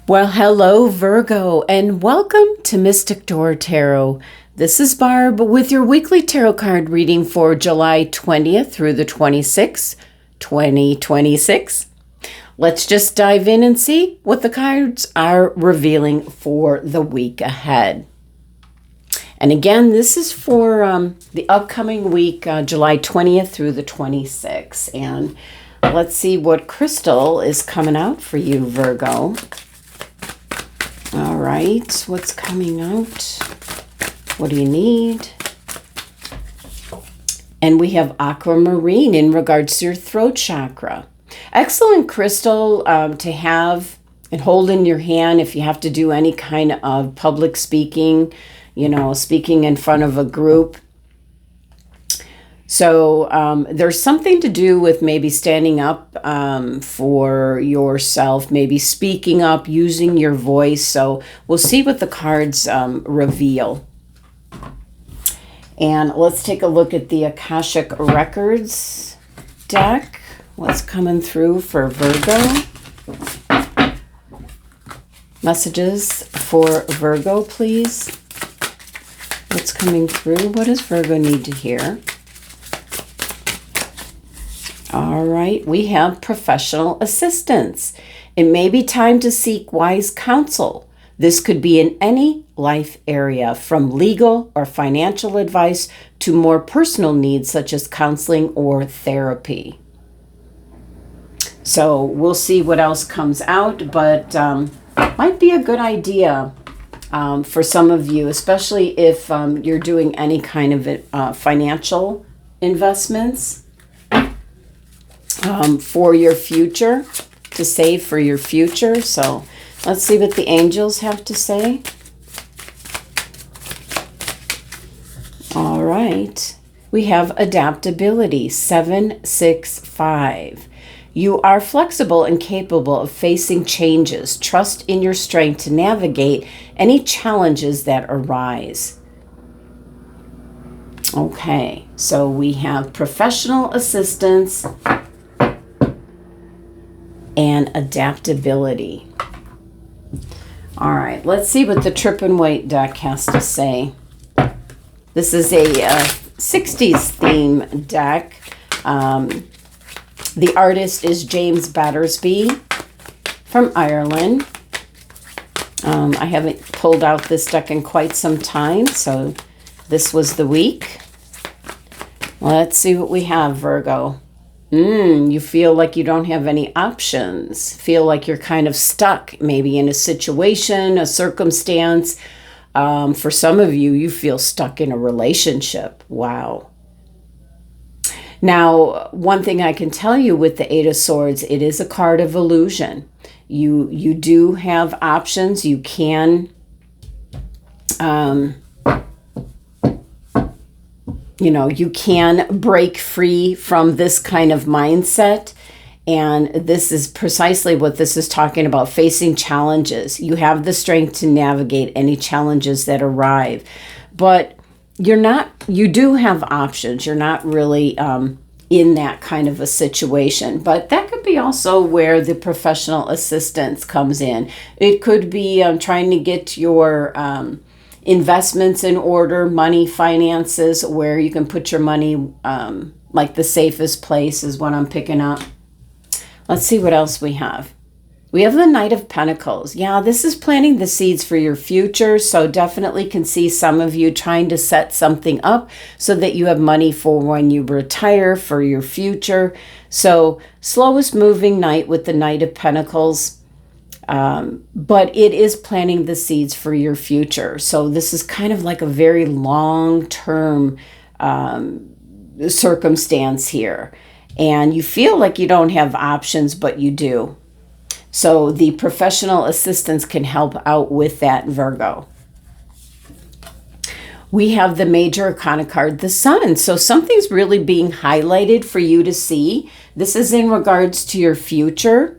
Well, hello, Virgo, and welcome to Mystic Door Tarot. This is Barb with your weekly tarot card reading for July 20th through the 26th, 2026. Let's just dive in and see what the cards are revealing for the week ahead. And again, this is for the upcoming week, July 20th through the 26th. And let's see what crystal is coming out for you, Virgo. All right, what's coming out? What do you need? And we have aquamarine in regards to your throat chakra. Excellent crystal to have and hold in your hand if you have to do any kind of public speaking, speaking in front of a group. So there's something to do with maybe standing up for yourself, maybe speaking up, using your voice. So we'll see what the cards reveal. And let's take a look at the AKashic Records deck. What's coming through for Virgo? Messages for Virgo, please. What's coming through? What does Virgo need to hear? All right, we have professional assistance. It may be time to seek wise counsel. This could be in any life area, from legal or financial advice to more personal needs such as counseling or therapy. So we'll see what else comes out, but might be a good idea for some of you, especially if you're doing any kind of financial investments. For your future, to save for your future. So let's see what the angels have to say. All right. We have adaptability, 765. You are flexible and capable of facing changes. Trust in your strength to navigate any challenges that arise. Okay, so we have professional assistance and adaptability. All right, let's see what the Trippin Waite deck has to say. This is a 60s theme deck. The artist is James Battersby from Ireland. I haven't pulled out this deck in quite some time, so this was the week. Let's see what we have, Virgo. You feel like you don't have any options. Feel like you're kind of stuck, maybe in a situation, a circumstance. For some of you, you feel stuck in a relationship. Wow. Now, one thing I can tell you with the Eight of Swords, it is a card of illusion. You do have options. You can you can break free from this kind of mindset. And this is precisely what this is talking about, facing challenges. You have the strength to navigate any challenges that arrive. But you do have options. You're not really in that kind of a situation. But that could be also where the professional assistance comes in. It could be trying to get your investments in order, money, finances, where you can put your money, like the safest place is what I'm picking up. Let's see what else we have. We have the Knight of Pentacles. Yeah, this is planting the seeds for your future. So definitely can see some of you trying to set something up so that you have money for when you retire, for your future. So slowest moving night with the Knight of Pentacles. But it is planting the seeds for your future. So this is kind of like a very long-term circumstance here. And you feel like you don't have options, but you do. So the professional assistance can help out with that, Virgo. We have the major arcana card, the Sun. So something's really being highlighted for you to see. This is in regards to your future.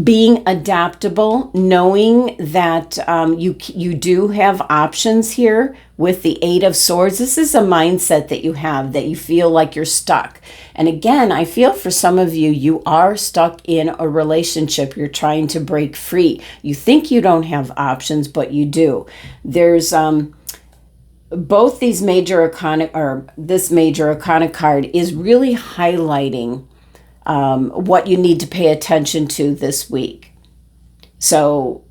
Being adaptable, knowing that you do have options here with the Eight of Swords. This is a mindset that you have, that you feel like you're stuck. And again, I feel for some of you, you are stuck in a relationship. You're trying to break free. You think you don't have options, but you do. There's both these major arcana, or this major arcana card is really highlighting what you need to pay attention to this week. So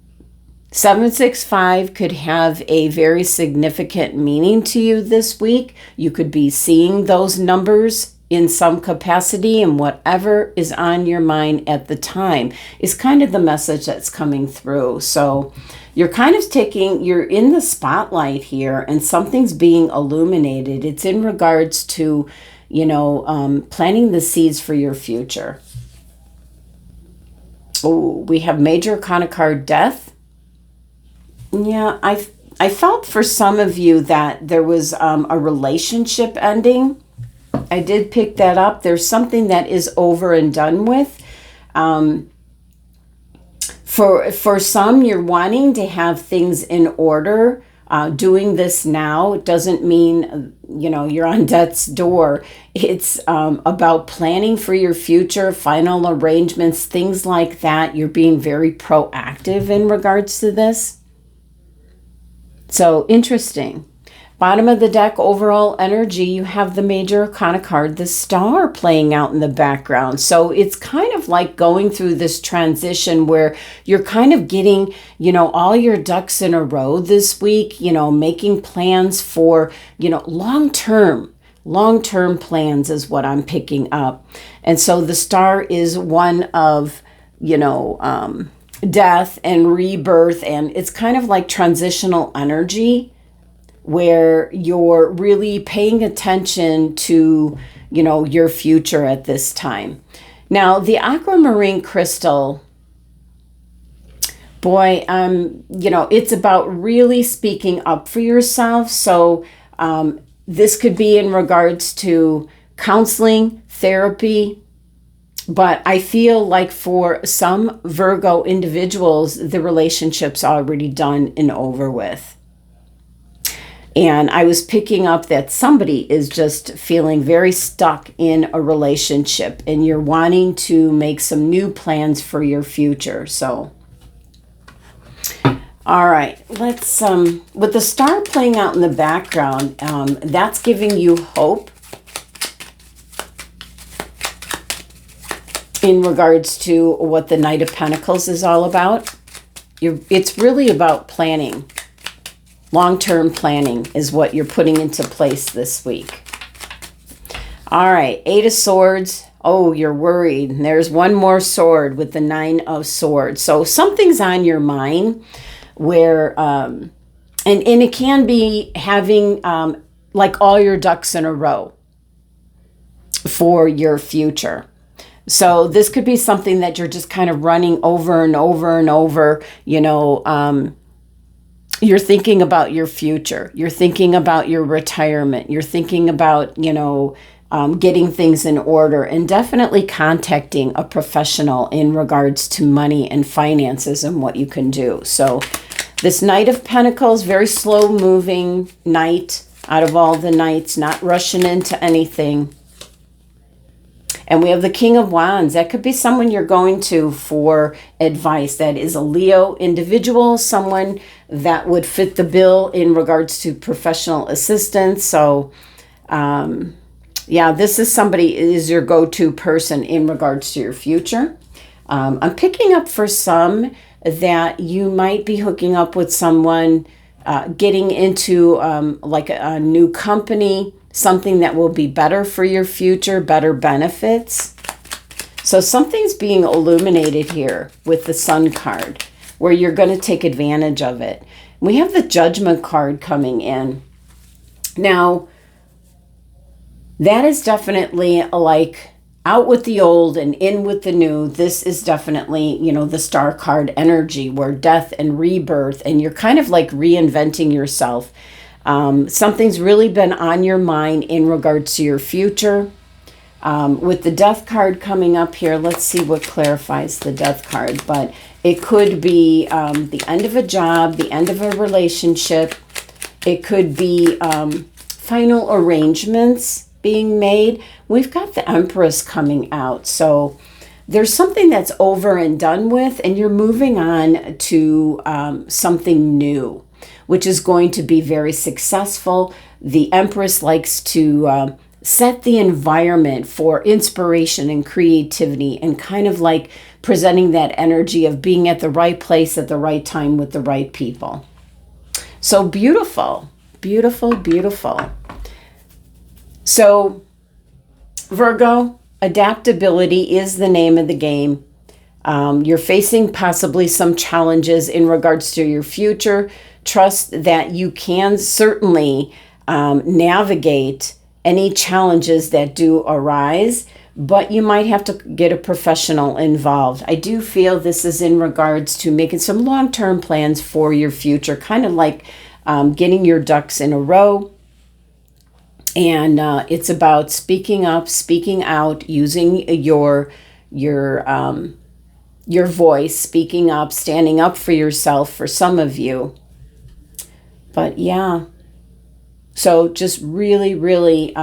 765 could have a very significant meaning to you this week. You could be seeing those numbers in some capacity, and whatever is on your mind at the time is kind of the message that's coming through. So you're kind of you're in the spotlight here, and something's being illuminated. It's in regards to, planting the seeds for your future. Oh, we have major arcana card, Death. Yeah, I felt for some of you that there was a relationship ending. I did pick that up. There's something that is over and done with. For some, you're wanting to have things in order. Doing this now doesn't mean, you're on death's door. It's about planning for your future, final arrangements, things like that. You're being very proactive in regards to this. So interesting. Bottom of the deck, overall energy, you have the major arcana card, the Star, playing out in the background. So it's kind of like going through this transition where you're kind of getting, all your ducks in a row this week, making plans for, long-term plans is what I'm picking up. And so the Star is one of, death and rebirth, and it's kind of like transitional energy where you're really paying attention to, your future at this time. Now, the aquamarine crystal, boy, it's about really speaking up for yourself. So this could be in regards to counseling, therapy, but I feel like for some Virgo individuals, the relationship's already done and over with. And I was picking up that somebody is just feeling very stuck in a relationship, and you're wanting to make some new plans for your future. So, all right, let's, with the Star playing out in the background, that's giving you hope in regards to what the Knight of Pentacles is all about. It's really about planning. Long-term planning is what you're putting into place this week. All right, Eight of Swords. Oh, you're worried. And there's one more sword with the Nine of Swords. So something's on your mind where, and it can be having like all your ducks in a row for your future. So this could be something that you're just kind of running over and over and over, you're thinking about your future. You're thinking about your retirement. You're thinking about, getting things in order, and definitely contacting a professional in regards to money and finances and what you can do. So this Knight of Pentacles, very slow moving knight out of all the knights, not rushing into anything. And we have the King of Wands. That could be someone you're going to for advice. That is a Leo individual, someone that would fit the bill in regards to professional assistance. So, this is somebody is your go-to person in regards to your future. I'm picking up for some that you might be hooking up with someone, getting into like a new company, something that will be better for your future, better benefits. So something's being illuminated here with the Sun card where you're going to take advantage of it. We have the Judgment card coming in. Now, that is definitely like out with the old and in with the new. This is definitely, the Star card energy where death and rebirth, and you're kind of like reinventing yourself. Something's really been on your mind in regards to your future. With the Death card coming up here, let's see what clarifies the Death card. But it could be the end of a job, the end of a relationship. It could be final arrangements being made. We've got the Empress coming out. So there's something that's over and done with, and you're moving on to something new, which is going to be very successful. The Empress likes to set the environment for inspiration and creativity, and kind of like presenting that energy of being at the right place at the right time with the right people. So beautiful, beautiful, beautiful. So Virgo, adaptability is the name of the game. You're facing possibly some challenges in regards to your future. Trust that you can certainly navigate any challenges that do arise, but you might have to get a professional involved. I do feel this is in regards to making some long-term plans for your future, kind of like getting your ducks in a row. And it's about speaking up, speaking out, using your voice, speaking up, standing up for yourself for some of you. But yeah, so just really, really,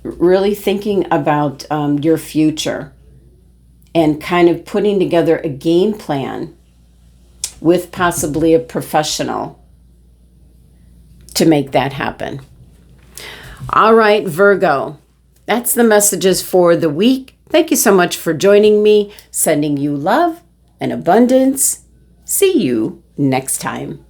really thinking about your future and kind of putting together a game plan with possibly a professional to make that happen. All right, Virgo, that's the messages for the week. Thank you so much for joining me, sending you love and abundance. See you next time.